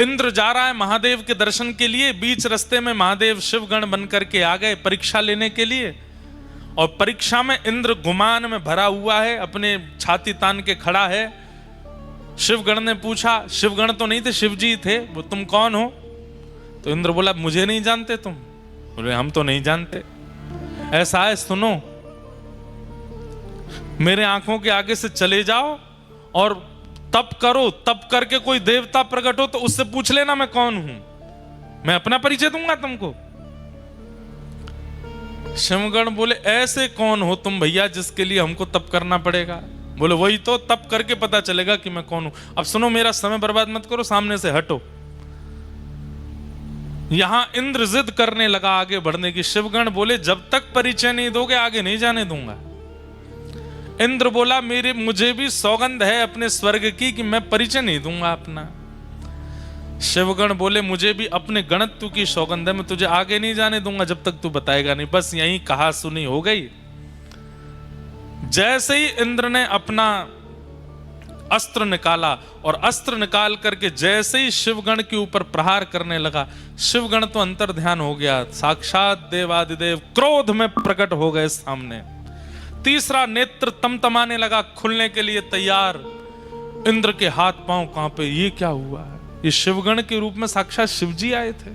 इंद्र जा रहा है महादेव के दर्शन के लिए। बीच रास्ते में महादेव शिवगण बन करके आ गए परीक्षा लेने के लिए। और परीक्षा में इंद्र गुमान में भरा हुआ है, अपने छाती तान के खड़ा है। शिवगण ने पूछा, शिवगण तो नहीं थे, शिवजी थे, वो तुम कौन हो? तो इंद्र बोला, मुझे नहीं जानते तुम? बोले, हम तो नहीं जानते। ऐसा है, सुनो, मेरे आंखों के आगे से चले जाओ और तप करो, तप करके कोई देवता प्रकट हो तो उससे पूछ लेना मैं कौन हूं, मैं अपना परिचय दूंगा तुमको। शिवगण बोले, ऐसे कौन हो तुम भैया जिसके लिए हमको तप करना पड़ेगा? बोले, वही तो, तप करके पता चलेगा कि मैं कौन हूं। अब सुनो, मेरा समय बर्बाद मत करो, सामने से हटो। यहां इंद्र जिद करने लगा आगे बढ़ने की। शिवगण बोले, जब तक परिचय नहीं दोगे आगे नहीं जाने दूंगा। इंद्र बोला, मुझे भी सौगंध है अपने स्वर्ग की कि मैं परिचय नहीं दूंगा अपना। शिवगण बोले, मुझे भी अपने गणत्व की सौगंध है, मैं तुझे आगे नहीं जाने दूंगा जब तक तू बताएगा नहीं। बस यही कहा सुनी हो गई। जैसे ही इंद्र ने अपना अस्त्र निकाला और अस्त्र निकाल करके जैसे ही शिवगण के ऊपर प्रहार करने लगा, शिवगण तो अंतर ध्यान हो गया, साक्षात देवादिदेव क्रोध में प्रकट हो गए सामने। तीसरा नेत्र तमतमाने लगा, खुलने के लिए तैयार। इंद्र के हाथ पांव कांपे, ये क्या हुआ है? ये शिवगण के रूप में साक्षात शिवजी आए थे।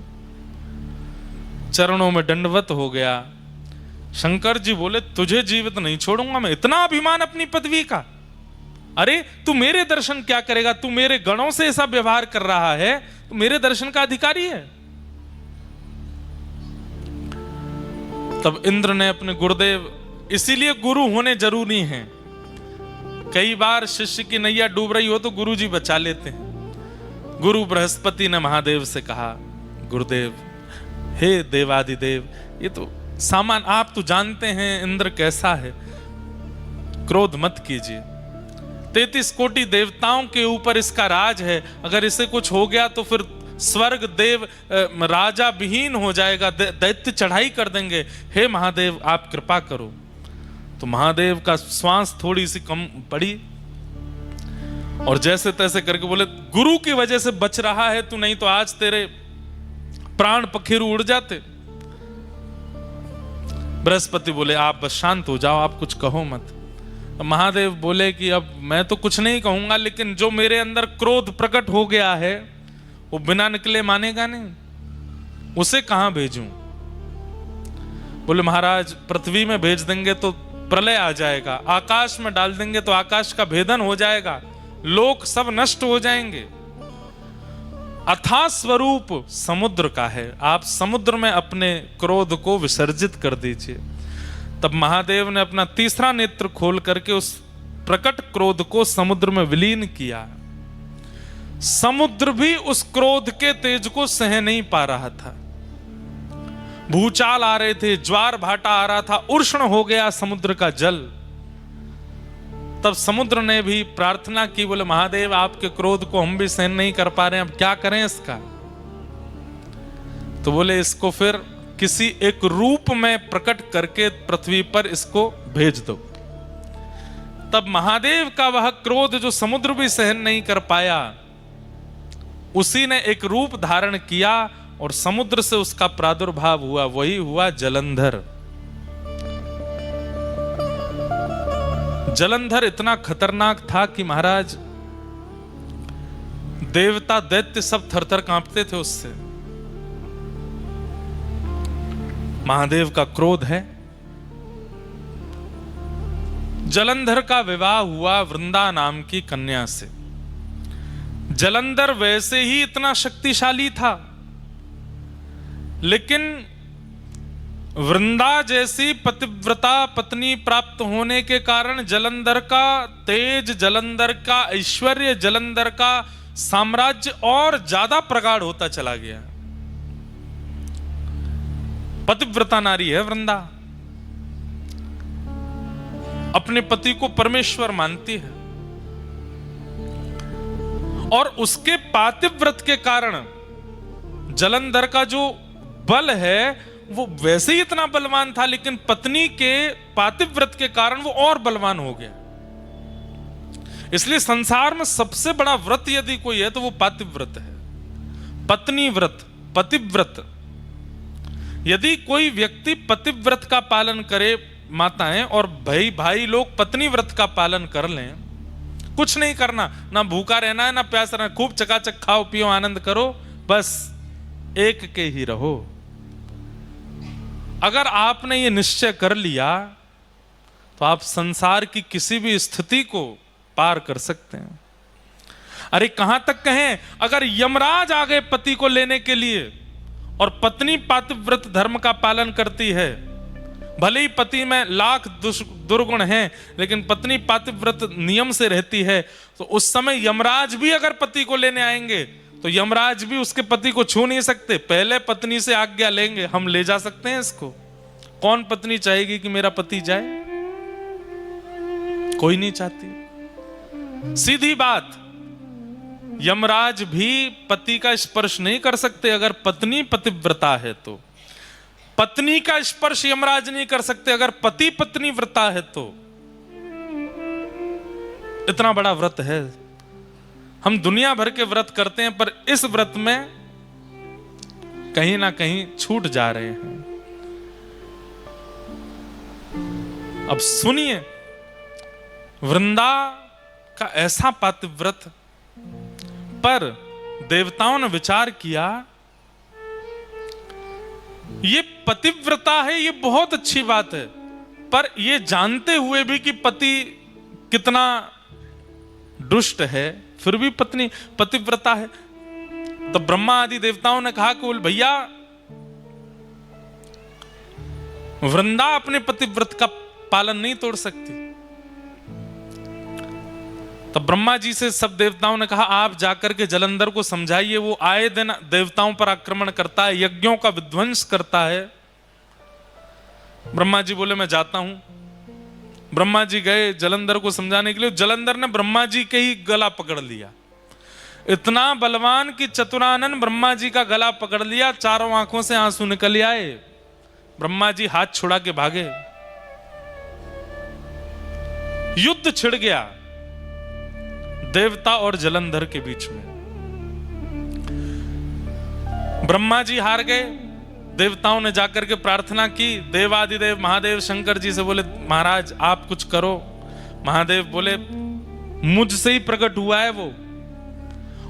चरणों में दंडवत हो गया। शंकर जी बोले, तुझे जीवित नहीं छोड़ूंगा मैं। इतना अभिमान अपनी पदवी का? अरे तू मेरे दर्शन क्या करेगा? तू मेरे गणों से ऐसा व्यवहार कर रहा है, तू मेरे दर्शन का अधिकारी है। तब इंद्र ने अपने गुरुदेव, इसीलिए गुरु होने जरूरी हैं। कई बार शिष्य की नैया डूब रही हो तो गुरु जी बचा लेते हैं। गुरु बृहस्पति ने महादेव से कहा, गुरुदेव, हे देवादिदेव, ये तो सामान, आप तो जानते हैं इंद्र कैसा है, क्रोध मत कीजिए। 33 कोटि देवताओं के ऊपर इसका राज है, अगर इसे कुछ हो गया तो फिर स्वर्ग देव राजा विहीन हो जाएगा, दैत्य चढ़ाई कर देंगे। हे महादेव, आप कृपा करो। तो महादेव का श्वास थोड़ी सी कम पड़ी और जैसे तैसे करके बोले, गुरु की वजह से बच रहा है तू, नहीं तो आज तेरे प्राण पखेरु उड़ जाते। बृहस्पति बोले, आप बस शांत हो जाओ, आप कुछ कहो मत। महादेव बोले कि अब मैं तो कुछ नहीं कहूंगा, लेकिन जो मेरे अंदर क्रोध प्रकट हो गया है वो बिना निकले मानेगा नहीं, उसे कहां भेजूं? बोले, महाराज, पृथ्वी में भेज देंगे तो प्रलय आ जाएगा, आकाश में डाल देंगे तो आकाश का भेदन हो जाएगा, लोक सब नष्ट हो जाएंगे। अथाह स्वरूप समुद्र का है, आप समुद्र में अपने क्रोध को विसर्जित कर दीजिए। तब महादेव ने अपना तीसरा नेत्र खोल करके उस प्रकट क्रोध को समुद्र में विलीन किया। समुद्र भी उस क्रोध के तेज को सह नहीं पा रहा था। भूचाल आ रहे थे, ज्वार भाटा आ रहा था, उष्ण हो गया समुद्र का जल। तब समुद्र ने भी प्रार्थना की, बोले, महादेव, आपके क्रोध को हम भी सहन नहीं कर पा रहे हैं, अब क्या करें इसका? तो बोले, इसको फिर किसी एक रूप में प्रकट करके पृथ्वी पर इसको भेज दो। तब महादेव का वह क्रोध जो समुद्र भी सहन नहीं कर पाया, उसी ने एक रूप धारण किया और समुद्र से उसका प्रादुर्भाव हुआ, वही हुआ जलंधर। जलंधर इतना खतरनाक था कि महाराज, देवता दैत्य सब थरथर कांपते थे उससे। महादेव का क्रोध है। जलंधर का विवाह हुआ वृंदा नाम की कन्या से। जलंधर वैसे ही इतना शक्तिशाली था, लेकिन वृंदा जैसी पतिव्रता पत्नी प्राप्त होने के कारण जलंधर का तेज, जलंधर का ऐश्वर्य, जलंधर का साम्राज्य और ज्यादा प्रगाढ़ होता चला गया। पतिव्रता नारी है वृंदा, अपने पति को परमेश्वर मानती है और उसके पातिव्रत के कारण जलंधर का जो बल है वो वैसे ही इतना बलवान था, लेकिन पत्नी के पातिव्रत के कारण वो और बलवान हो गया। इसलिए संसार में सबसे बड़ा व्रत यदि कोई है तो वो पातिव्रत है। पत्नी व्रत, पतिव्रत। यदि कोई व्यक्ति पतिव्रत का पालन करे, माताएं और भाई लोग पत्नी व्रत का पालन कर लें, कुछ नहीं करना, ना भूखा रहना है ना प्यास रहना, खूब चकाचक खाओ पियो आनंद करो, बस एक के ही रहो। अगर आपने ये निश्चय कर लिया तो आप संसार की किसी भी स्थिति को पार कर सकते हैं। अरे कहां तक कहें, अगर यमराज आ गए पति को लेने के लिए और पत्नी पातिव्रत धर्म का पालन करती है, भले ही पति में लाख दुर्गुण हैं, लेकिन पत्नी पातिव्रत नियम से रहती है, तो उस समय यमराज भी अगर पति को लेने आएंगे तो यमराज भी उसके पति को छू नहीं सकते, पहले पत्नी से आज्ञा लेंगे। हम ले जा सकते हैं इसको? कौन पत्नी चाहेगी कि मेरा पति जाए? कोई नहीं चाहती। सीधी बात, यमराज भी पति का स्पर्श नहीं कर सकते अगर पत्नी पतिव्रता है तो। पत्नी का स्पर्श यमराज नहीं कर सकते अगर पति पत्नी व्रता है तो। इतना बड़ा व्रत है। हम दुनिया भर के व्रत करते हैं, पर इस व्रत में कहीं ना कहीं छूट जा रहे हैं। अब सुनिए, वृंदा का ऐसा पातिव्रत, पर देवताओं ने विचार किया ये पतिव्रता है, ये बहुत अच्छी बात है, पर ये जानते हुए भी कि पति कितना दुष्ट है, फिर भी पत्नी पतिव्रता है। तो ब्रह्मा आदि देवताओं ने कहा कि भैया वृंदा अपने पतिव्रत का पालन नहीं तोड़ सकती। तब ब्रह्मा जी से सब देवताओं ने कहा आप जाकर के जलंधर को समझाइए, वो आए दिन देवताओं पर आक्रमण करता है, यज्ञों का विध्वंस करता है। ब्रह्मा जी बोले मैं जाता हूं। ब्रह्मा जी गए जलंधर को समझाने के लिए। जलंधर ने ब्रह्मा जी के ही गला पकड़ लिया, इतना बलवान कि चतुरानन ब्रह्मा जी का गला पकड़ लिया, चारों आंखों से आंसू निकल आए। ब्रह्मा जी हाथ छुड़ा के भागे, युद्ध छिड़ गया देवता और जलंधर के बीच में। ब्रह्मा जी हार गए। देवताओं ने जाकर के प्रार्थना की, देवादिदेव महादेव शंकर जी से बोले महाराज आप कुछ करो। महादेव बोले मुझसे ही प्रकट हुआ है वो,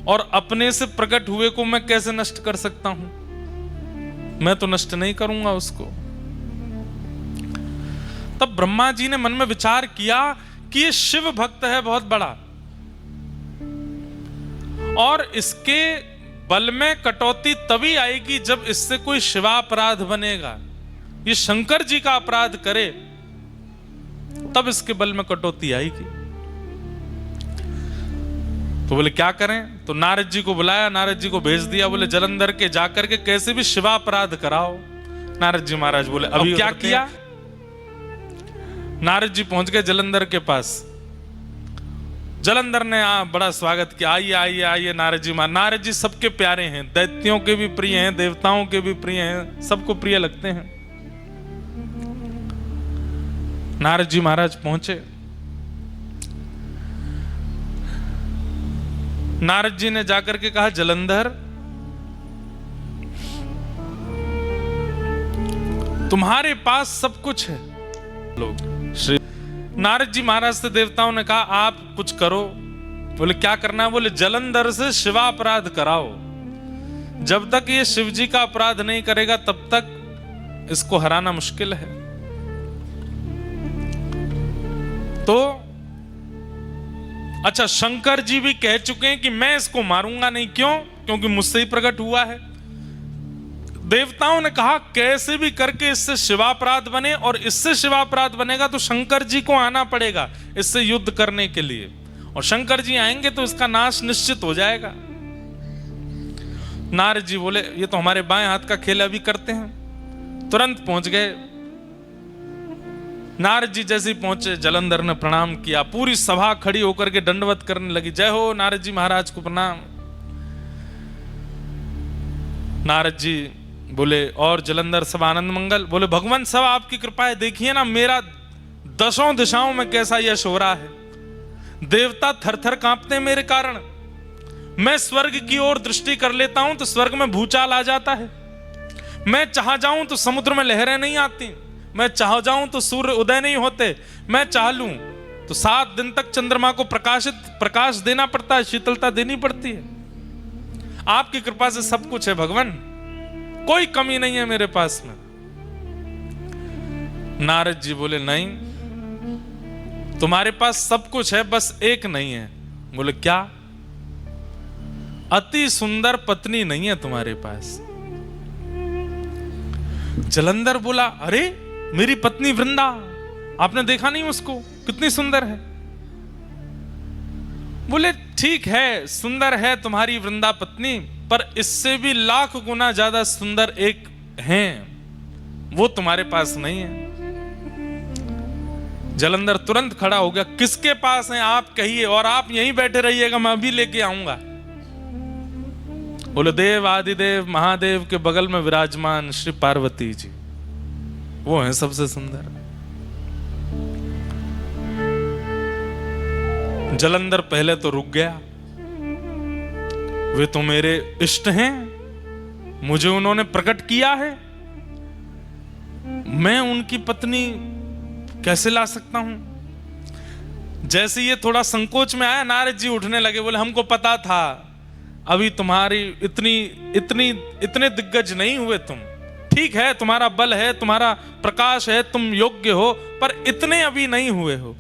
और अपने से प्रकट हुए को मैं कैसे नष्ट कर सकता हूं? मैं तो नष्ट नहीं करूंगा उसको। तब ब्रह्मा जी ने मन में विचार किया कि ये शिव भक्त है बहुत बड़ा, और इसके बल में कटौती तभी आएगी जब इससे कोई शिवापराध बनेगा। ये शंकर जी का अपराध करे तब इसके बल में कटौती आएगी। तो बोले क्या करें? तो नारद जी को बुलाया, नारद जी को भेज दिया, बोले जलंधर के जाकर के कैसे भी शिवापराध कराओ। नारद जी महाराज बोले अभी क्या किया? नारद जी पहुंच गए जलंधर के पास। जलंधर ने बड़ा स्वागत किया, आइए आइए आइए नारद जी। नारद जी सबके प्यारे हैं, दैत्यों के भी प्रिय हैं, देवताओं के भी प्रिय हैं, सबको प्रिय लगते हैं। नारद जी महाराज पहुंचे। नारद जी ने जाकर के कहा जलंधर तुम्हारे पास सब कुछ है। लोग श्री नारद जी महाराज से देवताओं ने कहा आप कुछ करो। बोले क्या करना है? बोले जलंधर से शिवापराध कराओ। जब तक ये शिव जी का अपराध नहीं करेगा तब तक इसको हराना मुश्किल है। तो अच्छा, शंकर जी भी कह चुके हैं कि मैं इसको मारूंगा नहीं। क्यों? क्योंकि मुझसे ही प्रकट हुआ है। देवताओं ने कहा कैसे भी करके इससे शिवापराध बने, और इससे शिवापराध बनेगा तो शंकर जी को आना पड़ेगा इससे युद्ध करने के लिए, और शंकर जी आएंगे तो इसका नाश निश्चित हो जाएगा। नारद जी बोले ये तो हमारे बाएं हाथ का खेल, अभी करते हैं। तुरंत पहुंच गए। नारद जी जैसे ही पहुंचे जलंधर ने प्रणाम किया, पूरी सभा खड़ी होकर के दंडवत करने लगी, जय हो नारद जी महाराज को प्रणाम। नारद जी बोले और जलंधर सब आनंद मंगल। बोले भगवान सब आपकी कृपा है, देखिए ना मेरा दसों दिशाओं में कैसा यश हो रहा है। देवता थर थर कांपते हैं मेरे कारण, मैं स्वर्ग की ओर दृष्टि कर लेता हूं तो स्वर्ग में भूचाल आ जाता है। मैं चाह जाऊं तो समुद्र में लहरें नहीं आती। मैं चाह जाऊं तो सूर्य उदय नहीं होते। मैं चाह लूं तो 7 दिन तक चंद्रमा को प्रकाश देना पड़ता है, शीतलता देनी पड़ती है। आपकी कृपा से सब कुछ है भगवान, कोई कमी नहीं है मेरे पास में। नारद जी बोले नहीं, तुम्हारे पास सब कुछ है, बस एक नहीं है। बोले क्या? अति सुंदर पत्नी नहीं है तुम्हारे पास। जलंधर बोला, अरे मेरी पत्नी वृंदा, आपने देखा नहीं उसको, कितनी सुंदर है। बोले ठीक है, सुंदर है तुम्हारी वृंदा पत्नी, पर इससे भी लाख गुना ज्यादा सुंदर एक है, वो तुम्हारे पास नहीं है। जलंधर तुरंत खड़ा हो गया, किसके पास है आप कहिए, और आप यहीं बैठे रहिएगा, मैं अभी लेके आऊंगा। बोले देव आदिदेव महादेव के बगल में विराजमान श्री पार्वती जी, वो है सबसे सुंदर। जलंधर पहले तो रुक गया, वे तो मेरे इष्ट हैं, मुझे उन्होंने प्रकट किया है, मैं उनकी पत्नी कैसे ला सकता हूं। जैसे ये थोड़ा संकोच में आया, नारद जी उठने लगे, बोले हमको पता था अभी तुम्हारी इतने दिग्गज नहीं हुए तुम। ठीक है, तुम्हारा बल है, तुम्हारा प्रकाश है, तुम योग्य हो, पर इतने अभी नहीं हुए हो।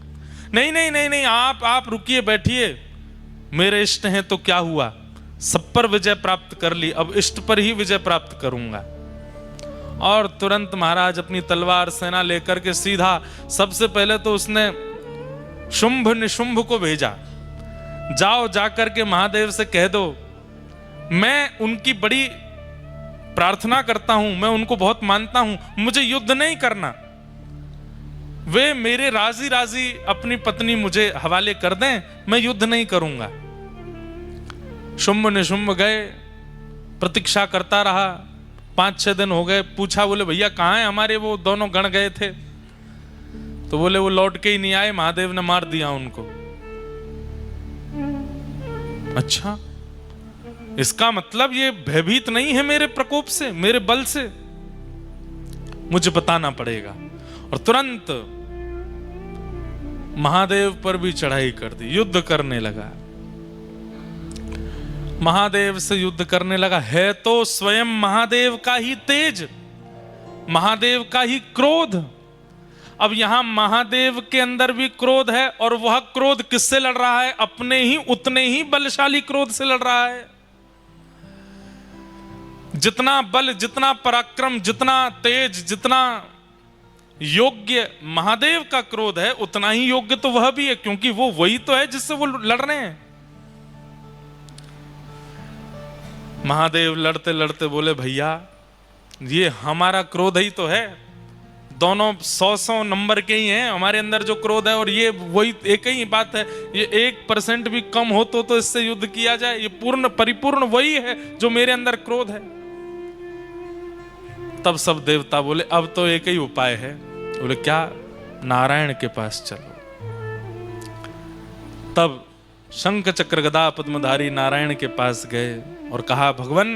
नहीं नहीं नहीं नहीं, आप रुकिए, बैठिए, मेरे इष्ट हैं तो क्या हुआ, सब पर विजय प्राप्त कर ली, अब इष्ट पर ही विजय प्राप्त करूंगा। और तुरंत महाराज अपनी तलवार सेना लेकर के सीधा, सबसे पहले तो उसने शुंभ निशुंभ को भेजा, जाओ जाकर के महादेव से कह दो मैं उनकी बड़ी प्रार्थना करता हूं, मैं उनको बहुत मानता हूं, मुझे युद्ध नहीं करना, वे मेरे राजी राजी अपनी पत्नी मुझे हवाले कर दें, मैं युद्ध नहीं करूंगा। शुंभ निशुंभ गए, प्रतीक्षा करता रहा, 5-6 दिन हो गए। पूछा, बोले भैया कहाँ है हमारे, वो दोनों गण गए थे। तो बोले वो लौट के ही नहीं आए, महादेव ने मार दिया उनको। अच्छा, इसका मतलब ये भयभीत नहीं है मेरे प्रकोप से, मेरे बल से, मुझे बताना पड़ेगा। और तुरंत महादेव पर भी चढ़ाई कर दी, युद्ध करने लगा, महादेव से युद्ध करने लगा। है तो स्वयं महादेव का ही तेज, महादेव का ही क्रोध। अब यहां महादेव के अंदर भी क्रोध है, और वह क्रोध किससे लड़ रहा है? अपने ही उतने ही बलशाली क्रोध से लड़ रहा है। जितना बल, जितना पराक्रम, जितना तेज, जितना योग्य महादेव का क्रोध है, उतना ही योग्य तो वह भी है, क्योंकि वो वही तो है जिससे वो लड़ रहे हैं। महादेव लड़ते लड़ते बोले भैया ये हमारा क्रोध ही तो है, दोनों 100 नंबर के ही हैं, हमारे अंदर जो क्रोध है और ये वही एक ही बात है, ये 1% भी कम हो तो इससे युद्ध किया जाए, ये पूर्ण परिपूर्ण वही है जो मेरे अंदर क्रोध है। तब सब देवता बोले अब तो एक ही उपाय है। बोले क्या? नारायण के पास चलो। तब शंख चक्र गदा पद्मधारी नारायण के पास गए और कहा भगवान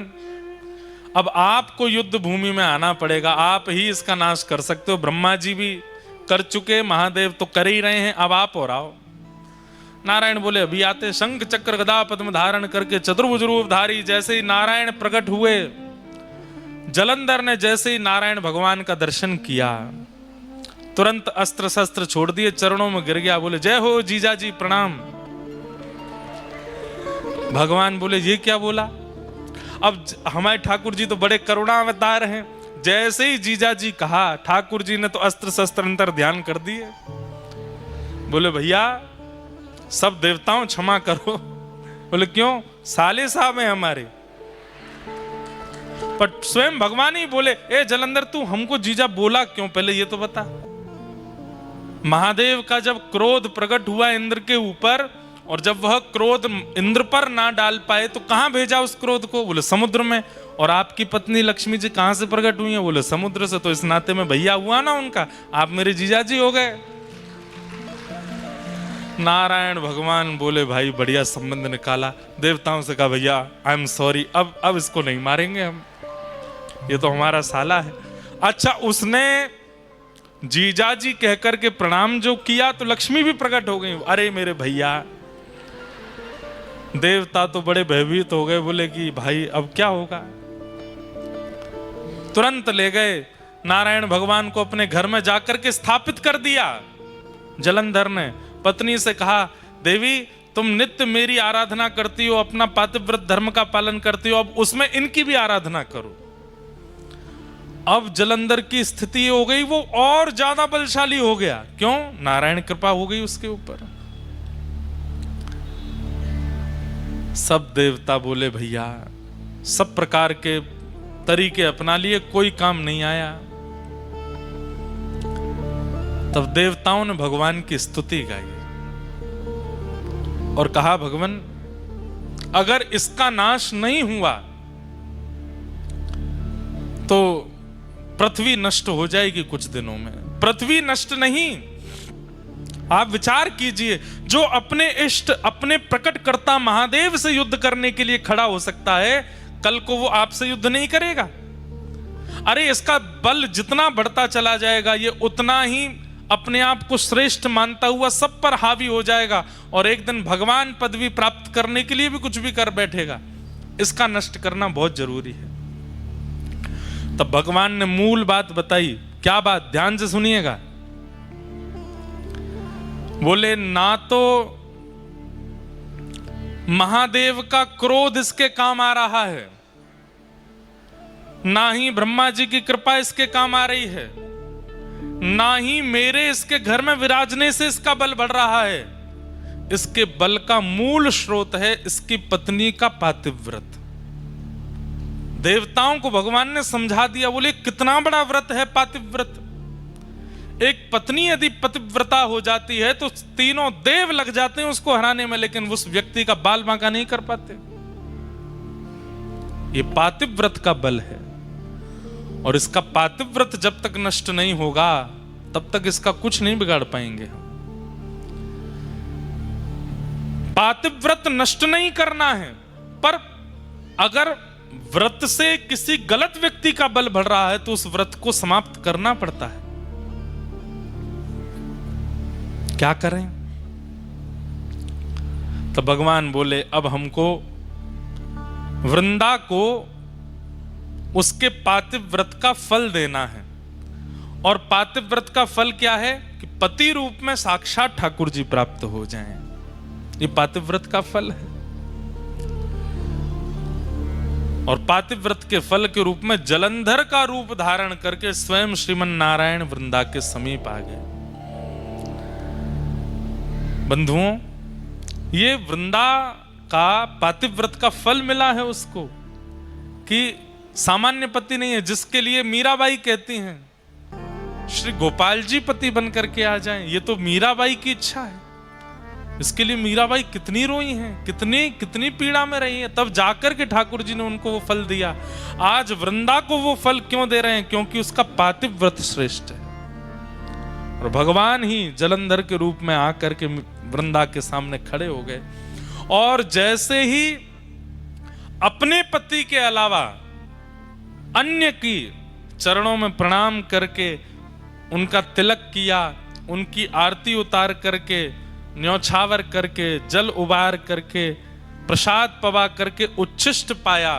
अब आपको युद्ध भूमि में आना पड़ेगा, आप ही इसका नाश कर सकते हो, ब्रह्मा जी भी कर चुके, महादेव तो कर ही रहे हैं, अब आप और आओ। नारायण बोले अभी आते। शंख चक्र गदा पद्म धारण करके चतुर्भुज रूपधारी जैसे ही नारायण प्रकट हुए, जलंधर ने जैसे ही नारायण भगवान का दर्शन किया, तुरंत अस्त्र शस्त्र छोड़ दिए, चरणों में गिर गया, बोले जय हो जीजा जी प्रणाम। भगवान बोले ये क्या बोला? अब हमारे ठाकुर जी तो बड़े करुणा अवतार हैं, जैसे ही जीजा जी कहा ठाकुर जी ने तो अस्त्र शस्त्र अंतर ध्यान कर दिए। बोले भैया सब देवताओं क्षमा करो। बोले क्यों? साले साहब हैं हमारे। पर स्वयं भगवान ही बोले ए जलंधर तू हमको जीजा बोला क्यों, पहले ये तो बता। महादेव का जब क्रोध प्रकट हुआ इंद्र के ऊपर, और जब वह क्रोध इंद्र पर ना डाल पाए तो कहां भेजा उस क्रोध को? बोले समुद्र में। और आपकी पत्नी लक्ष्मी जी कहां से प्रकट हुई है? बोले समुद्र से। तो इस नाते में भैया हुआ ना उनका, आप मेरे जीजाजी हो गए। नारायण भगवान बोले भाई बढ़िया संबंध निकाला। देवताओं से कहा भैया आई एम सॉरी, अब इसको नहीं मारेंगे हम, ये तो हमारा साला है। अच्छा, उसने जीजाजी कहकर के प्रणाम जो किया तो लक्ष्मी भी प्रकट हो गई। अरे मेरे भैया, देवता तो बड़े भयभीत हो गए, बोले कि भाई अब क्या होगा। तुरंत ले गए नारायण भगवान को अपने घर में जाकर के स्थापित कर दिया। जलंधर ने पत्नी से कहा देवी तुम नित्य मेरी आराधना करती हो, अपना पातिव्रत धर्म का पालन करती हो, अब उसमें इनकी भी आराधना करो। अब जलंधर की स्थिति हो गई वो और ज्यादा बलशाली हो गया। क्यों? नारायण कृपा हो गई उसके ऊपर। सब देवता बोले भैया, सब प्रकार के तरीके अपना लिए, कोई काम नहीं आया। तब देवताओं ने भगवान की स्तुति गाई और कहा भगवान अगर इसका नाश नहीं हुआ तो पृथ्वी नष्ट हो जाएगी कुछ दिनों में। पृथ्वी नष्ट नहीं, आप विचार कीजिए, जो अपने इष्ट अपने प्रकटकर्ता महादेव से युद्ध करने के लिए खड़ा हो सकता है, कल को वो आपसे युद्ध नहीं करेगा। अरे इसका बल जितना बढ़ता चला जाएगा ये उतना ही अपने आप को श्रेष्ठ मानता हुआ सब पर हावी हो जाएगा और एक दिन भगवान पदवी प्राप्त करने के लिए भी कुछ भी कर बैठेगा। इसका नष्ट करना बहुत जरूरी है। तब भगवान ने मूल बात बताई। क्या बात? ध्यान से सुनिएगा। बोले ना तो महादेव का क्रोध इसके काम आ रहा है, ना ही ब्रह्मा जी की कृपा इसके काम आ रही है, ना ही मेरे इसके घर में विराजने से इसका बल बढ़ रहा है। इसके बल का मूल स्रोत है इसकी पत्नी का पातिव्रत। देवताओं को भगवान ने समझा दिया। बोले कितना बड़ा व्रत है पातिव्रत। एक पत्नी यदि पतिव्रता हो जाती है तो तीनों देव लग जाते हैं उसको हराने में, लेकिन उस व्यक्ति का बाल बांका नहीं कर पाते। ये पातिव्रत का बल है और इसका पातिव्रत जब तक नष्ट नहीं होगा तब तक इसका कुछ नहीं बिगाड़ पाएंगे। पातिव्रत नष्ट नहीं करना है, पर अगर व्रत से किसी गलत व्यक्ति का बल बढ़ रहा है तो उस व्रत को समाप्त करना पड़ता है। क्या करें? तो भगवान बोले अब हमको वृंदा को उसके पातिव्रत का फल देना है। और पातिव्रत का फल क्या है कि पति रूप में साक्षात ठाकुर जी प्राप्त हो जाएं। ये पातिव्रत का फल है। और पातिव्रत के फल के रूप में जलंधर का रूप धारण करके स्वयं श्रीमन नारायण वृंदा के समीप आ गए। बंधुओं, ये वृंदा का पातिव्रत का फल मिला है उसको कि सामान्य पति नहीं है जिसके लिए मीराबाई कहती हैं श्री गोपाल जी पति बन करके आ जाएं। ये तो मीराबाई की इच्छा है। इसके लिए मीराबाई कितनी रोई हैं, कितनी पीड़ा में रही है, तब जाकर के ठाकुर जी ने उनको वो फल दिया। आज वृंदा को वो फल क्यों दे रहे हैं? क्योंकि उसका पातिव्रत श्रेष्ठ है। और भगवान ही जलंधर के रूप में आकर के वृंदा के सामने खड़े हो गए और जैसे ही अपने पति के अलावा अन्य की चरणों में प्रणाम करके उनका तिलक किया, उनकी आरती उतार करके, न्यौछावर करके, जल उबार करके, प्रसाद पवा करके उच्छिष्ट पाया,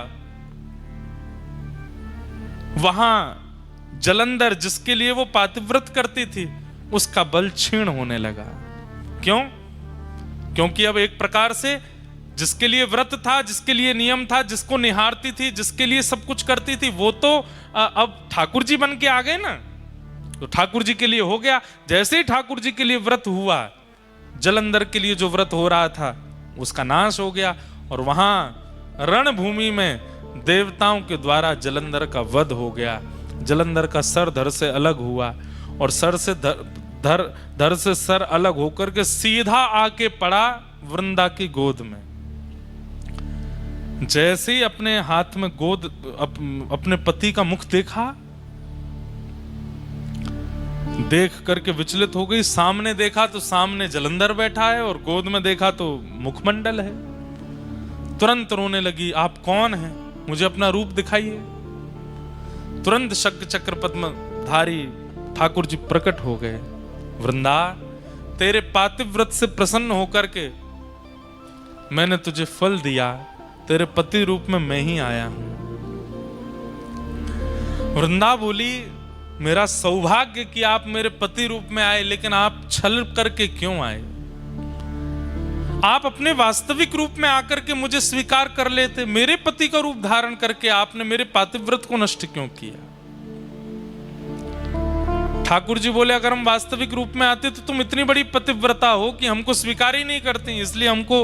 वहां जलंधर जिसके लिए वो पातिव्रत करती थी उसका बल क्षीण होने लगा। क्यों? क्योंकि अब एक प्रकार से जिसके लिए व्रत था, जिसके लिए नियम था, जिसको निहारती थी, जिसके लिए सब कुछ करती थी, वो तो अब ठाकुर जी बन के आ गए ना, तो ठाकुर जी के लिए हो गया। जैसे ही ठाकुर जी के लिए व्रत हुआ, जलंधर के लिए जो व्रत हो रहा था उसका नाश हो गया और वहां रणभूमि में देवताओं के द्वारा जलंधर का वध हो गया। जलंधर का सर धड़ से अलग हुआ और सर से धड़ से सर अलग होकर के सीधा आके पड़ा वृंदा की गोद में। जैसे ही अपने हाथ में अपने पति का मुख देखा, देख करके विचलित हो गई। सामने देखा तो सामने जलंधर बैठा है और गोद में देखा तो मुखमंडल है। तुरंत रोने लगी, आप कौन हैं? मुझे अपना रूप दिखाइए। तुरंत शंख चक्र पद्मधारी ठाकुर जी प्रकट हो गए। वृंदा, तेरे पातिव्रत से प्रसन्न होकर के मैंने तुझे फल दिया, तेरे पति रूप में मैं ही आया हूं। वृंदा बोली, मेरा सौभाग्य कि आप मेरे पति रूप में आए, लेकिन आप छल करके क्यों आए? आप अपने वास्तविक रूप में आकर के मुझे स्वीकार कर लेते। मेरे पति का रूप धारण करके आपने मेरे पातिव्रत को नष्ट क्यों किया? ठाकुर जी बोले, अगर हम वास्तविक रूप में आते तो तुम इतनी बड़ी पतिव्रता हो कि हमको स्वीकार ही नहीं करती, इसलिए हमको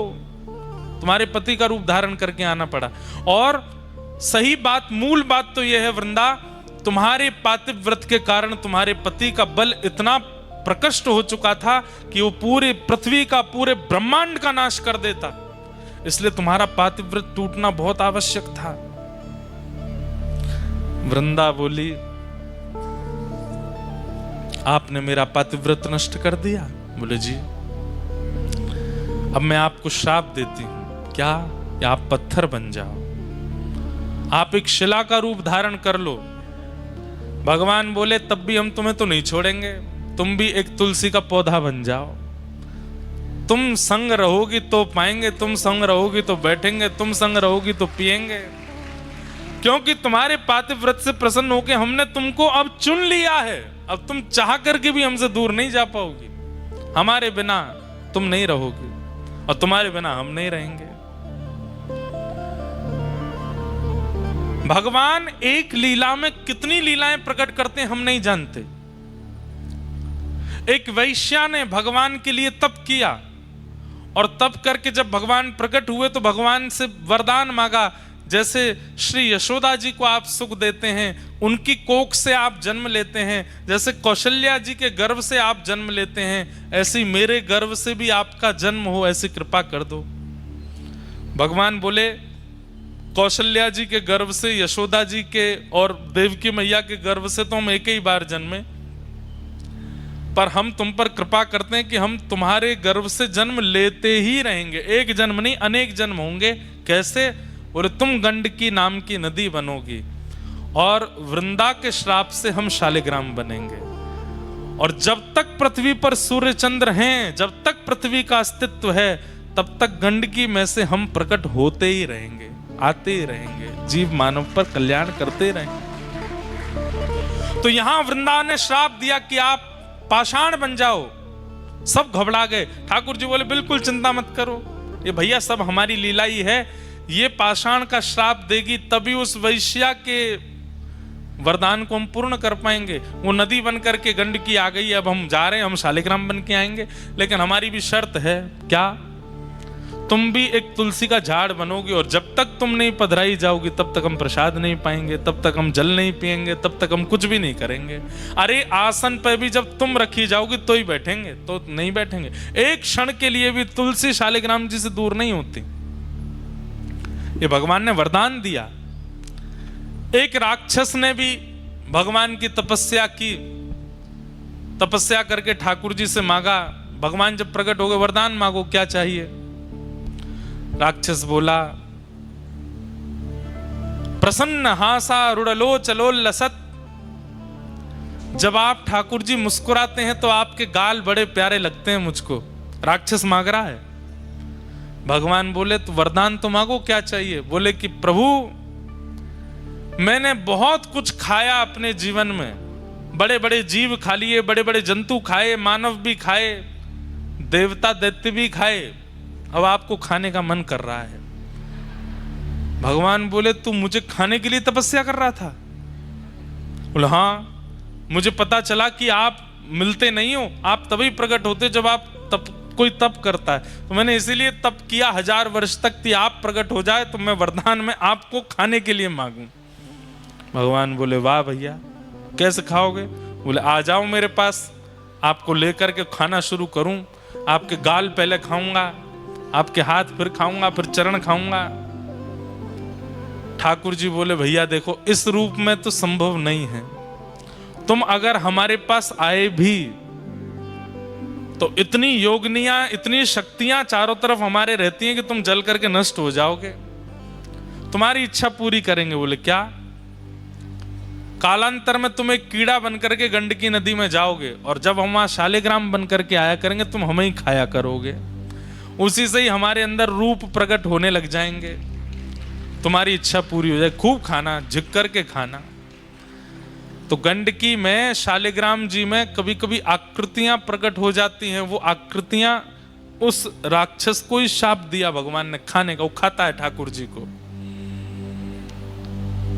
तुम्हारे पति का रूप धारण करके आना पड़ा। और सही बात, मूल बात तो यह है वृंदा, तुम्हारे पातिव्रत के कारण तुम्हारे पति का बल इतना प्रकट हो चुका था कि वो पूरे पृथ्वी का, पूरे ब्रह्मांड का नाश कर देता, इसलिए तुम्हारा पातिव्रत टूटना बहुत आवश्यक था। वृंदा बोली, आपने मेरा पातिव्रत नष्ट कर दिया। बोले जी, अब मैं आपको श्राप देती हूं। क्या? या आप पत्थर बन जाओ, आप एक शिला का रूप धारण कर लो। भगवान बोले, तब भी हम तुम्हें तो नहीं छोड़ेंगे, तुम भी एक तुलसी का पौधा बन जाओ। तुम संग रहोगी तो पाएंगे, तुम संग रहोगी तो बैठेंगे, तुम संग रहोगी तो पिएंगे, क्योंकि तुम्हारे पातिव्रत से प्रसन्न होकर हमने तुमको अब चुन लिया है। अब तुम चाह करके भी हमसे दूर नहीं जा पाओगी। हमारे बिना तुम नहीं रहोगी और तुम्हारे बिना हम नहीं रहेंगे। भगवान एक लीला में कितनी लीलाएं प्रकट करते हैं हम नहीं जानते। एक वैश्या ने भगवान के लिए तप किया और तप करके जब भगवान प्रकट हुए तो भगवान से वरदान मांगा, जैसे श्री यशोदा जी को आप सुख देते हैं, उनकी कोख से आप जन्म लेते हैं, जैसे कौशल्या जी के गर्भ से आप जन्म लेते हैं, ऐसी मेरे गर्भ से भी आपका जन्म हो, ऐसी कृपा कर दो। भगवान बोले, कौशल्या जी के गर्भ से, यशोदा जी के और देवकी मैया के गर्भ से तो हम एक ही बार जन्मे, पर हम तुम पर कृपा करते हैं कि हम तुम्हारे गर्भ से जन्म लेते ही रहेंगे। एक जन्म नहीं, अनेक जन्म होंगे। कैसे? बोले, तुम गंडकी नाम की नदी बनोगी और वृंदा के श्राप से हम शालिग्राम बनेंगे। और जब तक पृथ्वी पर सूर्य चंद्र हैं, जब तक पृथ्वी का अस्तित्व है, तब तक गंडकी में से हम प्रकट होते ही रहेंगे, आते ही रहेंगे, जीव मानव पर कल्याण करते रहेंगे। तो यहां वृंदा ने श्राप दिया कि आप पाषाण बन जाओ। सब घबरा गए। ठाकुर जी बोले, बिल्कुल चिंता मत करो, ये भैया सब हमारी लीला ही है। ये पाषाण का श्राप देगी तभी उस वैश्या के वरदान को हम पूर्ण कर पाएंगे। वो नदी बन करके गंडकी आ गई, अब हम जा रहे हैं, हम शालिग्राम बन के आएंगे, लेकिन हमारी भी शर्त है। क्या? तुम भी एक तुलसी का झाड़ बनोगे और जब तक तुम नहीं पधराई जाओगी तब तक हम प्रसाद नहीं पाएंगे, तब तक हम जल नहीं पिएंगे, तब तक हम कुछ भी नहीं करेंगे। अरे आसन पर भी जब तुम रखी जाओगी तो ही बैठेंगे, तो नहीं बैठेंगे। एक क्षण के लिए भी तुलसी शालिग्राम जी से दूर नहीं होती। ये भगवान ने वरदान दिया। एक राक्षस ने भी भगवान की तपस्या की, तपस्या करके ठाकुर जी से मांगा। भगवान जब प्रकट हो गए, वरदान मांगो, क्या चाहिए? राक्षस बोला, प्रसन्न हासा रुड़लो चलो लसत। जब आप ठाकुर जी मुस्कुराते हैं तो आपके गाल बड़े प्यारे लगते हैं मुझको। राक्षस मांग रहा है। भगवान बोले, तो वरदान तो मांगो, क्या चाहिए? बोले कि प्रभु, मैंने बहुत कुछ खाया अपने जीवन में, बड़े बड़े जीव खा लिए, बड़े बड़े जंतु खाए, मानव भी खाए, देवता दैत्य भी खाए, अब आपको खाने का मन कर रहा है। भगवान बोले, तू मुझे खाने के लिए तपस्या कर रहा था? बोले, हाँ, मुझे पता चला कि आप मिलते नहीं हो, आप तभी प्रकट होते जब आप कोई तप करता है, तो मैंने इसीलिए तप किया 1000 वर्ष तक कि आप प्रकट हो जाए तो मैं वरदान में आपको खाने के लिए मांगूं। भगवान बोले, वाह भैया, कैसे खाओगे? बोले, आ जाओ मेरे पास, आपको लेकर के खाना शुरू करूं। आपके गाल पहले खाऊंगा, आपके हाथ फिर खाऊंगा, फिर चरण खाऊंगा। ठाकुर जी बोले, भैया देखो, इस रूप में तो संभव नहीं है। तुम अगर हमारे पास आए भी तो इतनी योगनियां, इतनी शक्तियां चारों तरफ हमारे रहती हैं कि तुम जल करके नष्ट हो जाओगे, तुम्हारी इच्छा पूरी करेंगे। बोले क्या? कालांतर में तुम एक कीड़ा बनकर के गंडकी नदी में जाओगे और जब हम वहां शालिग्राम बनकर के आया करेंगे तुम हमें ही खाया करोगे, उसी से ही हमारे अंदर रूप प्रकट होने लग जाएंगे, तुम्हारी इच्छा पूरी हो जाए, खूब खाना, झुक करके खाना। तो गंडकी में, शालिग्राम जी में कभी कभी आकृतियां प्रकट हो जाती हैं। वो आकृतियां उस राक्षस को ही शाप दिया भगवान ने खाने का, वो खाता है ठाकुर जी को।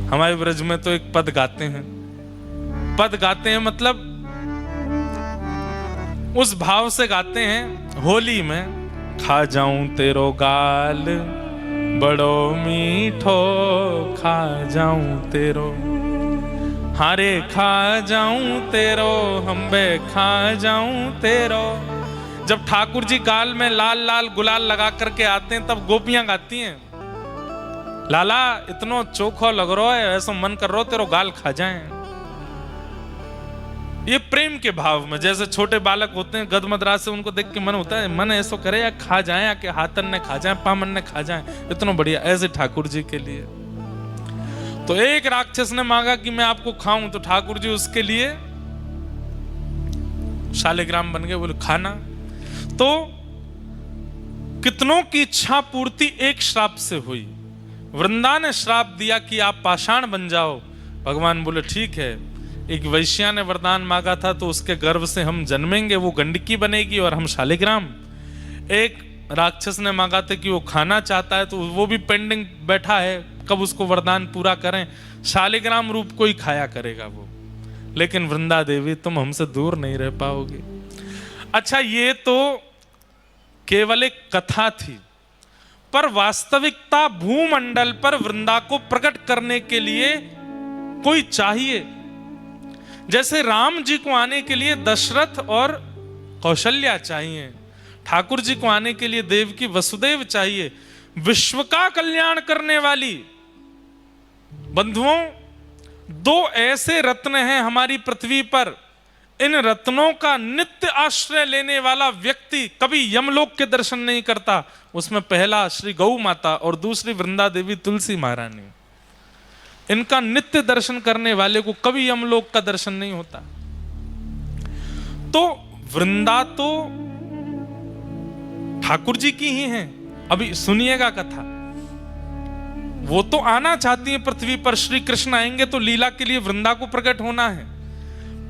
हमारे ब्रज में तो एक पद गाते हैं, पद गाते हैं मतलब उस भाव से गाते हैं, होली में खा जाऊं तेरो गाल बड़ो मीठो, खा जाऊं तेरो, हारे खा जाऊं तेरो, हम्बे खा जाऊं तेरो। जब ठाकुर जी गाल में लाल लाल गुलाल लगा करके आते हैं तब गोपियां गाती हैं, लाला इतनो चोखो लग रहा है, ऐसा मन कर रहा तेरो गाल खा जाएं। ये प्रेम के भाव में, जैसे छोटे बालक होते हैं गदमदरा से, उनको देख के मन होता है, मन ऐसा करे या खा जाए, या कि हाथन ने खा जाए, पामन ने खा जाए, इतना बढ़िया। ऐसे ठाकुर जी के लिए तो एक राक्षस ने मांगा कि मैं आपको खाऊं, तो ठाकुर जी उसके लिए शालिग्राम बन गए, बोले खाना। तो कितनों की इच्छा पूर्ति एक श्राप से हुई। वृंदा ने श्राप दिया कि आप पाषाण बन जाओ, भगवान बोले ठीक है। एक वैश्या ने वरदान मांगा था तो उसके गर्भ से हम जन्मेंगे, वो गंडकी बनेगी और हम शालिग्राम। एक राक्षस ने मांगा था कि वो खाना चाहता है तो वो भी पेंडिंग बैठा है, कब उसको वरदान पूरा करें, शालिग्राम रूप को ही खाया करेगा वो। लेकिन वृंदा देवी तुम हमसे दूर नहीं रह पाओगे। अच्छा, ये तो केवल एक कथा थी, पर वास्तविकता भूमंडल पर वृंदा को प्रकट करने के लिए कोई चाहिए। जैसे राम जी को आने के लिए दशरथ और कौशल्या चाहिए, ठाकुर जी को आने के लिए देवकी वसुदेव चाहिए। विश्व का कल्याण करने वाली बंधुओं, दो ऐसे रत्न हैं हमारी पृथ्वी पर, इन रत्नों का नित्य आश्रय लेने वाला व्यक्ति कभी यमलोक के दर्शन नहीं करता। उसमें पहला श्री गौ माता और दूसरी वृंदा देवी तुलसी महारानी। इनका नित्य दर्शन करने वाले को कभी यमलोक का दर्शन नहीं होता। तो वृंदा तो ठाकुर जी की ही हैं। अभी सुनिएगा कथा, वो तो आना चाहती है पृथ्वी पर, श्री कृष्ण आएंगे तो लीला के लिए वृंदा को प्रकट होना है,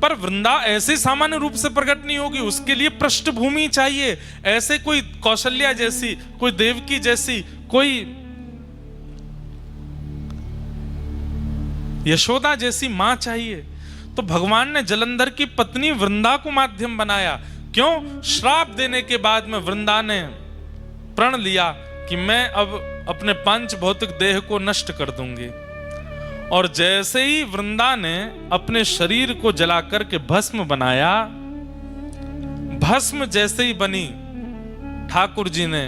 पर वृंदा ऐसे सामान्य रूप से प्रकट नहीं होगी, उसके लिए पृष्ठभूमि चाहिए। ऐसे कोई कौशल्या जैसी, कोई देवकी जैसी, कोई यशोदा जैसी मां चाहिए। तो भगवान ने जलंधर की पत्नी वृंदा को माध्यम बनाया। क्यों? श्राप देने के बाद में वृंदा ने प्रण लिया कि मैं अब अपने पंच भौतिक देह को नष्ट कर दूंगी। और जैसे ही वृंदा ने अपने शरीर को जलाकर के भस्म बनाया, भस्म जैसे ही बनी, ठाकुर जी ने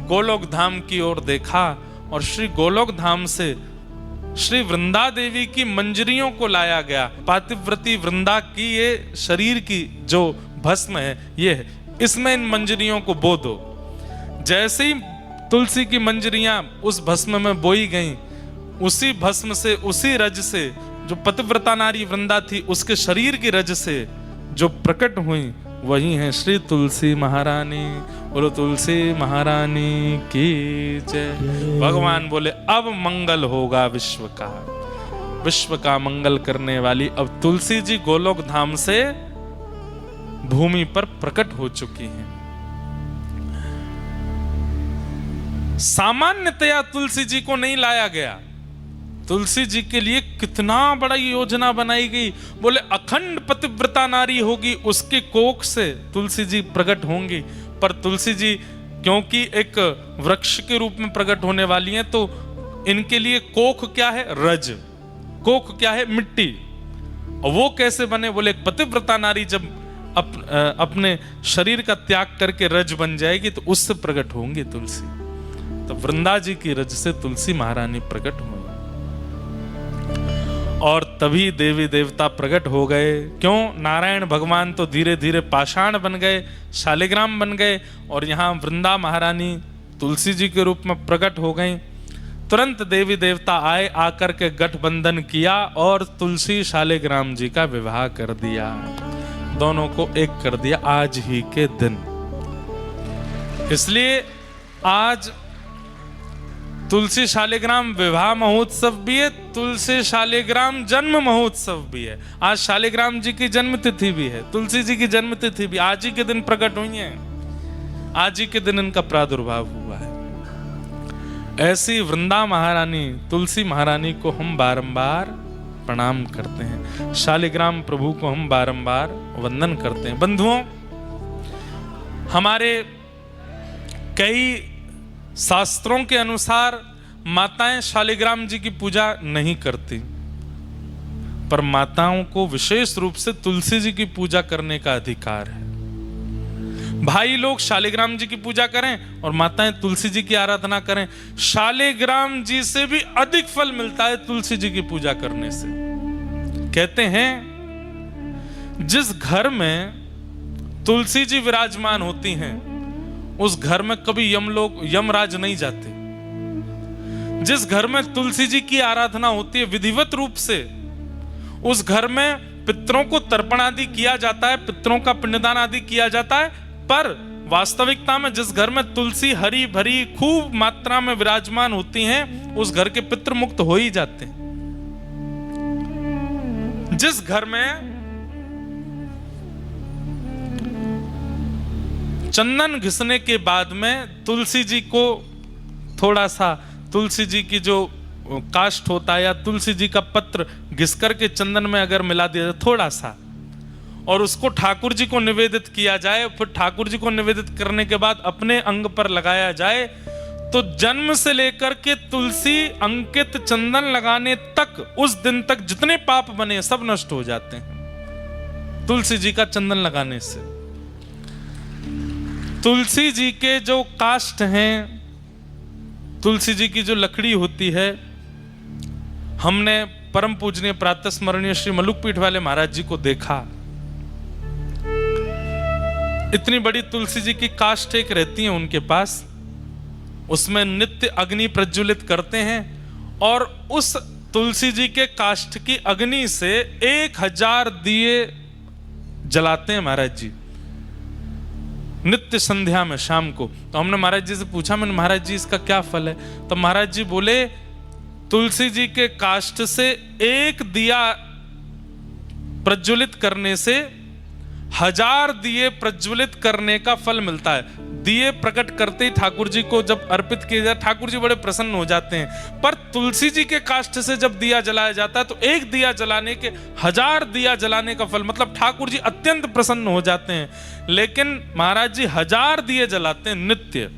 गोलोक धाम की ओर देखा और श्री गोलोक धाम से श्री वृंदा देवी की मंजरियों को लाया गया। पातिव्रती वृंदा की ये शरीर की जो भस्म है ये है, इसमें इन मंजरियों को बो दो। जैसे ही तुलसी की मंजरियां उस भस्म में बोई गईं, उसी भस्म से, उसी रज से, जो पतिव्रता नारी वृंदा थी उसके शरीर की रज से जो प्रकट हुई, वही है श्री तुलसी महारानी। बोलो तुलसी महारानी की जय। भगवान बोले अब मंगल होगा विश्व का, विश्व का मंगल करने वाली अब तुलसी जी गोलोक धाम से भूमि पर प्रकट हो चुकी हैं। सामान्यतया तुलसी जी को नहीं लाया गया, तुलसी जी के लिए कितना बड़ा योजना बनाई गई। बोले अखंड पतिव्रता नारी होगी, उसके कोख से तुलसी जी प्रकट होंगी। पर तुलसी जी क्योंकि एक वृक्ष के रूप में प्रकट होने वाली हैं, तो इनके लिए कोख क्या है? रज। कोख क्या है? मिट्टी। और वो कैसे बने? बोले पतिव्रता नारी जब अपने शरीर का त्याग करके रज बन जाएगी तो उससे प्रकट होंगी तुलसी। तो वृंदा जी की रज से तुलसी महारानी प्रकट हुई। और तभी देवी देवता प्रकट हो गए। क्यों? नारायण भगवान तो धीरे धीरे पाषाण बन गए, शालिग्राम बन गए, और यहाँ वृंदा महारानी तुलसी जी के रूप में प्रकट हो गई। तुरंत देवी देवता आए, आकर के गठबंधन किया और तुलसी शालिग्राम जी का विवाह कर दिया, दोनों को एक कर दिया आज ही के दिन। इसलिए आज तुलसी शालिग्राम विवाह महोत्सव भी है, तुलसी शालिग्राम जन्म महोत्सव भी है। आज शालिग्राम जी की जन्म तिथि भी है, तुलसी जी की जन्म तिथि भी आज ही के दिन प्रकट हुई है, आज ही के दिन इनका प्रादुर्भाव हुआ है। ऐसी वृंदा महारानी तुलसी महारानी को हम बारंबार प्रणाम करते हैं, शालिग्राम प्रभु को हम बारंबार वंदन करते हैं। बंधुओं, हमारे कई शास्त्रों के अनुसार माताएं शालिग्राम जी की पूजा नहीं करती, पर माताओं को विशेष रूप से तुलसी जी की पूजा करने का अधिकार है। भाई लोग शालिग्राम जी की पूजा करें और माताएं तुलसी जी की आराधना करें, शालिग्राम जी से भी अधिक फल मिलता है तुलसी जी की पूजा करने से। कहते हैं जिस घर में तुलसी जी विराजमान होती हैं उस घर में कभी यमराज नहीं जाते। जिस घर में तुलसी जी की आराधना होती है विधिवत रूप से, उस घर में पितरों को तर्पण आदि किया जाता है, पितरों का पिंडदान आदि किया जाता है। पर वास्तविकता में जिस घर में तुलसी हरी भरी खूब मात्रा में विराजमान होती हैं, उस घर के पितृ मुक्त हो ही जाते हैं। जिस घर में चंदन घिसने के बाद में तुलसी जी को थोड़ा सा तुलसी जी की जो काष्ठ होता है या तुलसी जी का पत्र घिस करके चंदन में अगर मिला दिया जाए थोड़ा सा, और उसको ठाकुर जी को निवेदित किया जाए, फिर ठाकुर जी को निवेदित करने के बाद अपने अंग पर लगाया जाए, तो जन्म से लेकर के तुलसी अंकित चंदन लगाने तक, उस दिन तक जितने पाप बने सब नष्ट हो जाते हैं तुलसी जी का चंदन लगाने से। तुलसी जी के जो काष्ठ हैं, तुलसी जी की जो लकड़ी होती है, हमने परम पूजनीय प्रातः स्मरणीय श्री मलुकपीठ वाले महाराज जी को देखा। इतनी बड़ी तुलसी जी की काष्ठ एक रहती है उनके पास, उसमें नित्य अग्नि प्रज्वलित करते हैं, और उस तुलसी जी के काष्ठ की अग्नि से 1000 दिए जलाते हैं महाराज जी नित्य संध्या में शाम को। तो हमने महाराज जी से पूछा, मैंने महाराज जी इसका क्या फल है? तो महाराज जी बोले तुलसी जी के काष्ठ से एक दिया प्रज्वलित करने से 1000 दिए प्रज्वलित करने का फल मिलता है। दिए प्रकट करते ही ठाकुर जी को जब अर्पित किए जाए ठाकुर जी बड़े प्रसन्न हो जाते हैं, पर तुलसी जी के काष्ठ से जब दिया जलाया जाता है तो एक दिया जलाने के 1000 दिया जलाने का फल, मतलब ठाकुर जी अत्यंत प्रसन्न हो जाते हैं। लेकिन महाराज जी 1000 दिए जलाते हैं नित्य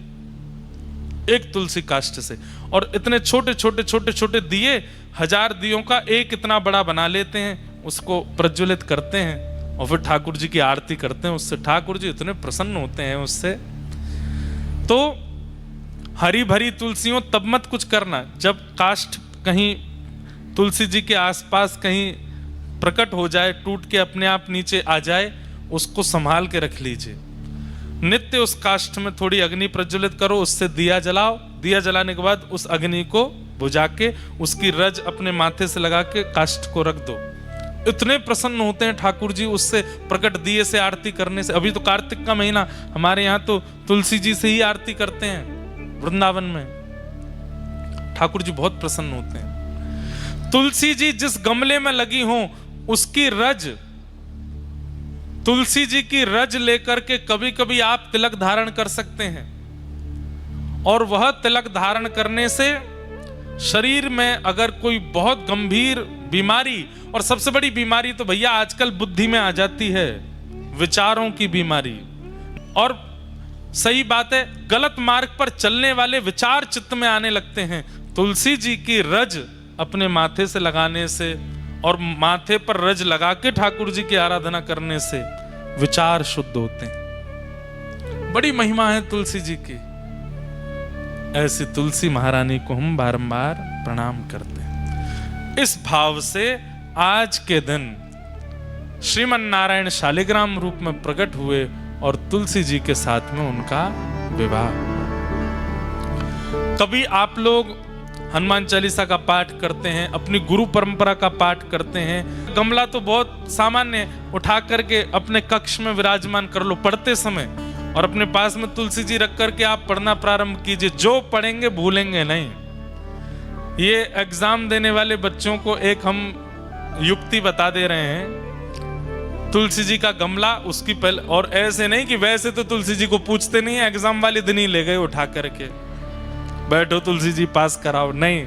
एक तुलसी काष्ठ से, और इतने छोटे छोटे छोटे छोटे दिए 1000 दियों का एक इतना बड़ा बना लेते हैं, उसको प्रज्वलित करते हैं और फिर ठाकुर जी की आरती करते हैं। उससे ठाकुर जी इतने प्रसन्न होते हैं उससे। तो हरी भरी तुलसियों तब मत कुछ करना जब काष्ठ कहीं तुलसी जी के आसपास कहीं प्रकट हो जाए, टूट के अपने आप नीचे आ जाए, उसको संभाल के रख लीजिए। नित्य उस काष्ठ में थोड़ी अग्नि प्रज्वलित करो, उससे दिया जलाओ। दिया जलाने के बाद उस अग्नि को बुझा के उसकी रज अपने माथे से लगा के काष्ठ को रख दो। इतने प्रसन्न होते हैं ठाकुर जी उससे प्रकट दिए से आरती करने से। अभी तो कार्तिक का महीना, हमारे यहाँ तो तुलसी जी से ही आरती करते हैं वृंदावन में। ठाकुर जी बहुत प्रसन्न होते हैं। तुलसी जी जिस गमले में लगी हो उसकी रज, तुलसी जी की रज लेकर के कभी कभी आप तिलक धारण कर सकते हैं, और वह तिलक धारण करने से शरीर में अगर कोई बहुत गंभीर बीमारी, और सबसे बड़ी बीमारी तो भैया आजकल बुद्धि में आ जाती है, विचारों की बीमारी, और सही बात है गलत मार्ग पर चलने वाले विचार चित्त में आने लगते हैं। तुलसी जी की रज अपने माथे से लगाने से और माथे पर रज लगा के ठाकुर जी की आराधना करने से विचार शुद्ध होते हैं। बड़ी महिमा है तुलसी जी की। ऐसी तुलसी महारानी को हम बारंबार प्रणाम करते हैं। इस भाव से आज के दिन श्रीमन नारायण शालिग्राम रूप में प्रकट हुए और तुलसी जी के साथ में उनका विवाह। कभी आप लोग हनुमान चालीसा का पाठ करते हैं, अपनी गुरु परंपरा का पाठ करते हैं, गमला तो बहुत सामान्य, उठा करके अपने कक्ष में विराजमान कर लो पढ़ते समय, और अपने पास में तुलसी जी रख करके आप पढ़ना प्रारंभ कीजिए। जो पढ़ेंगे भूलेंगे नहीं। ये एग्जाम देने वाले बच्चों को एक हम युक्ति बता दे रहे हैं। तुलसी जी का गमला उसकी पहले, और ऐसे नहीं कि वैसे तो तुलसी जी को पूछते नहीं है, एग्जाम वाले दिन ही ले गए उठा करके, बैठो तुलसी जी पास कराओ। नहीं,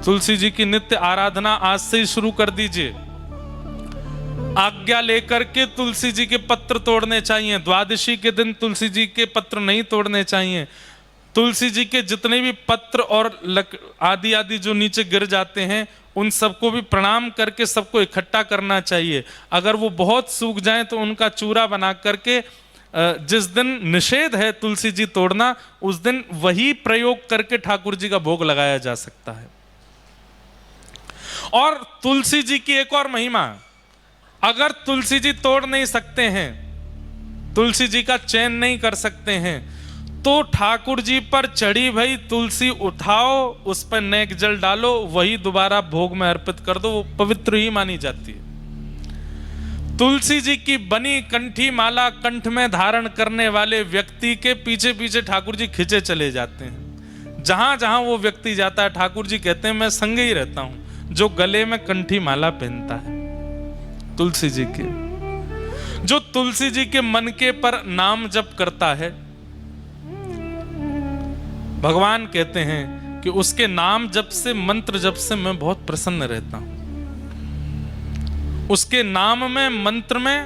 तुलसी जी की नित्य आराधना आज से ही शुरू कर दीजिए। आज्ञा लेकर के तुलसी जी के पत्र तोड़ने चाहिए। द्वादशी के दिन तुलसी जी के पत्र नहीं तोड़ने चाहिए। तुलसी जी के जितने भी पत्र और आदि आदि जो नीचे गिर जाते हैं, उन सबको भी प्रणाम करके सबको इकट्ठा करना चाहिए। अगर वो बहुत सूख जाएं तो उनका चूरा बना करके, जिस दिन निषेध है तुलसी जी तोड़ना, उस दिन वही प्रयोग करके ठाकुर जी का भोग लगाया जा सकता है। और तुलसी जी की एक और महिमा, अगर तुलसी जी तोड़ नहीं सकते हैं, तुलसी जी का चयन नहीं कर सकते हैं, तो ठाकुर जी पर चढ़ी भई तुलसी उठाओ, उस पर नेक जल डालो, वही दोबारा भोग में अर्पित कर दो, वो पवित्र ही मानी जाती है। तुलसी जी की बनी कंठी माला कंठ में धारण करने वाले व्यक्ति के पीछे पीछे ठाकुर जी खिंचे चले जाते हैं। जहां जहां वो व्यक्ति जाता है, ठाकुर जी कहते हैं मैं संग ही रहता हूं। जो गले में कंठी माला पहनता है तुलसी जी के, जो तुलसी जी के मन के पर नाम जप करता है, भगवान कहते हैं कि उसके नाम जप से, मंत्र जप से मैं बहुत प्रसन्न रहता हूं। उसके नाम में, मंत्र में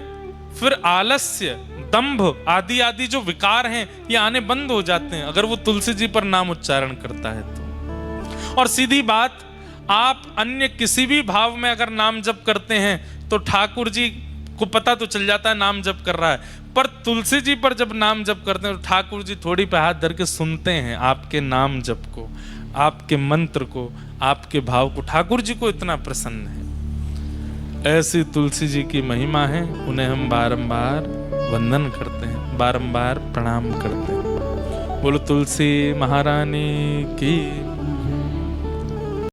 फिर आलस्य, दंभ आदि आदि जो विकार हैं ये आने बंद हो जाते हैं, अगर वो तुलसी जी पर नाम उच्चारण करता है तो। और सीधी बात, आप अन्य किसी भी भाव में अगर नाम जप करते हैं तो ठाकुर जी को पता तो चल जाता है नाम जप कर रहा है, पर तुलसी जी पर जब नाम जप करते हैं तो ठाकुर जी थोड़ी पे हाथ धर के सुनते हैं आपके नाम जप को, आपके मंत्र को, आपके भाव को। ठाकुर जी को इतना प्रसन्न है। ऐसी तुलसी जी की महिमा है, उन्हें हम बारंबार वंदन करते हैं, बारंबार प्रणाम करते हैं। बोलो तुलसी महारानी की।